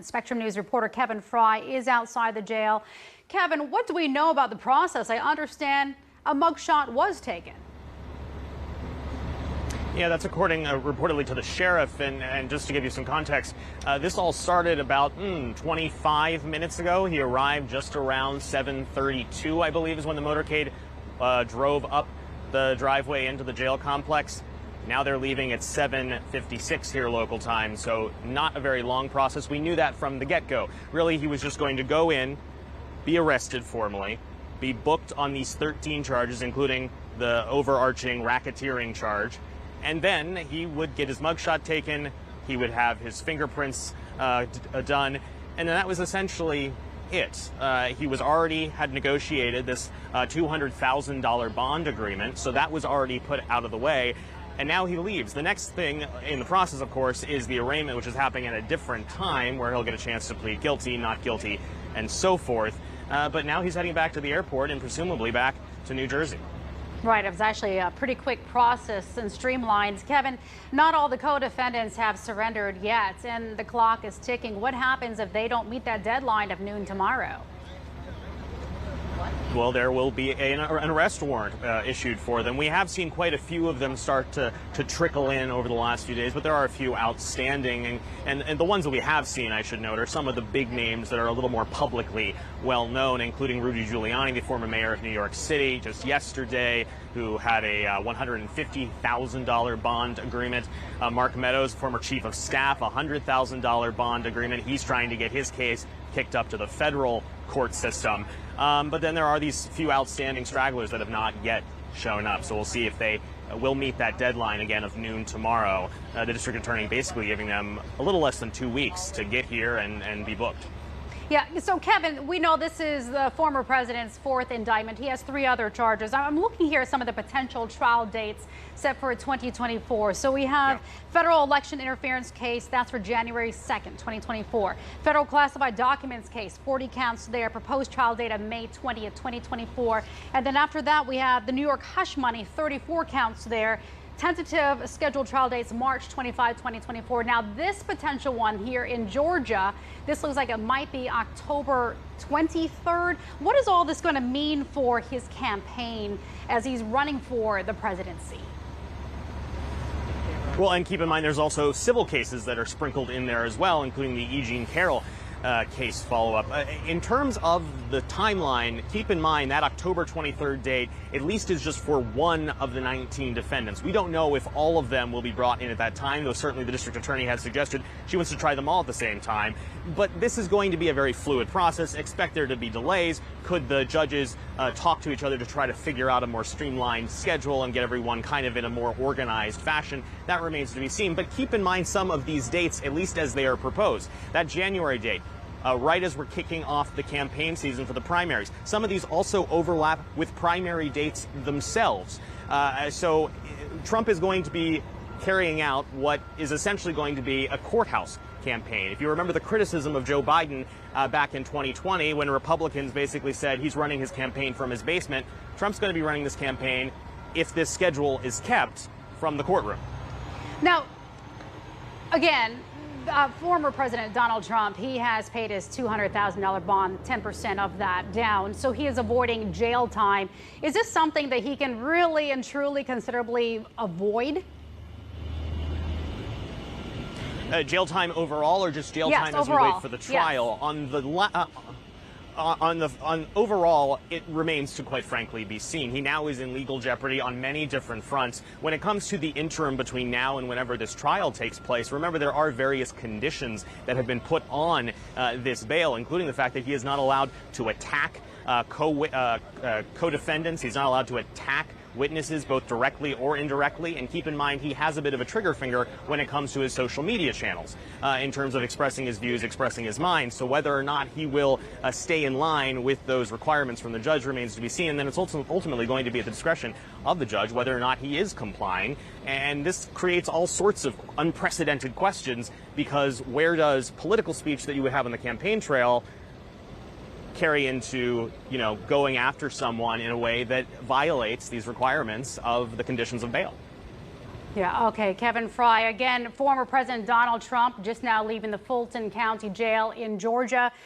Spectrum News reporter Kevin Frey is outside the jail. Kevin, what do we know about the process? I understand a mugshot was taken. Yeah, that's according reportedly to the sheriff. And just to give you some context, this all started about 25 minutes ago. He arrived just around 7:32, I believe, is when the motorcade drove up the driveway into the jail complex. Now they're leaving at 7:56 here local time, so not a very long process. We knew that from the get-go. Really, he was just going to go in, be arrested formally, be booked on these 13 charges, including the overarching racketeering charge, and then he would get his mugshot taken, he would have his fingerprints done, and then that was essentially it. He was already had negotiated this $200,000 bond agreement, so that was already put out of the way. And now he leaves. The next thing in the process, of course, is the arraignment, which is happening at a different time, where he'll get a chance to plead guilty, not guilty, and so forth. But now he's heading back to the airport and presumably back to New Jersey. Right. It was actually a pretty quick process and streamlined. Kevin, not all the co-defendants have surrendered yet, and the clock is ticking. What happens if they don't meet that deadline of noon tomorrow? Well, there will be an arrest warrant issued for them. We have seen quite a few of them start to trickle in over the last few days, but there are a few outstanding. And the ones that we have seen, I should note, are some of the big names that are a little more publicly well known, including Rudy Giuliani, the former mayor of New York City, just yesterday, who had a $150,000 bond agreement. Mark Meadows, former chief of staff, a $100,000 bond agreement. He's trying to get his case kicked up to the federal court system. But then there are these few outstanding stragglers that have not yet shown up. So we'll see if they will meet that deadline again of noon tomorrow. The district attorney basically giving them a little less than 2 weeks to get here and be booked. Yeah, so Kevin, we know this is the former president's fourth indictment. He has 3 other charges. I'm looking here at some of the potential trial dates set for 2024. So we have federal election interference case, that's for January 2nd, 2024. Federal classified documents case, 40 counts there, proposed trial date of May 20th, 2024. And then after that, we have the New York hush money, 34 counts there. Tentative scheduled trial dates March 25, 2024. Now, this potential one here in Georgia, this looks like it might be October 23rd. What is all this going to mean for his campaign as he's running for the presidency? Well, and keep in mind, there's also civil cases that are sprinkled in there as well, including the E. Jean Carroll case follow-up. In terms of the timeline, keep in mind that October 23rd date at least is just for one of the 19 defendants. We don't know if all of them will be brought in at that time, though certainly the district attorney has suggested she wants to try them all at the same time. But this is going to be a very fluid process. Expect there to be delays. Could the judges talk to each other to try to figure out a more streamlined schedule and get everyone kind of in a more organized fashion? That remains to be seen. But keep in mind some of these dates, at least as they are proposed. That January date, right as we're kicking off the campaign season for the primaries. Some of these also overlap with primary dates themselves. So Trump is going to be carrying out what is essentially going to be a courthouse campaign. If you remember the criticism of Joe Biden back in 2020, when Republicans basically said he's running his campaign from his basement, Trump's going to be running this campaign, if this schedule is kept, from the courtroom. Now, again, former President Donald Trump, he has paid his $200,000 bond, 10% of that down, so he is avoiding jail time. Is this something that he can really and truly considerably avoid? Jail time overall, or just jail time as we wait for the trial? Yes. On overall, it remains to, quite frankly, be seen. He now is in legal jeopardy on many different fronts. When it comes to the interim between now and whenever this trial takes place, remember there are various conditions that have been put on this bail, including the fact that he is not allowed to attack co-defendants. He's not allowed to attack witnesses, both directly or indirectly. And keep in mind, he has a bit of a trigger finger when it comes to his social media channels in terms of expressing his views, expressing his mind. So whether or not he will stay in line with those requirements from the judge remains to be seen. And then it's ultimately going to be at the discretion of the judge whether or not he is complying. And this creates all sorts of unprecedented questions, because where does political speech that you would have on the campaign trail carry into, going after someone in a way that violates these requirements of the conditions of bail? Yeah, okay. Kevin Frey, again, former President Donald Trump just now leaving the Fulton County Jail in Georgia.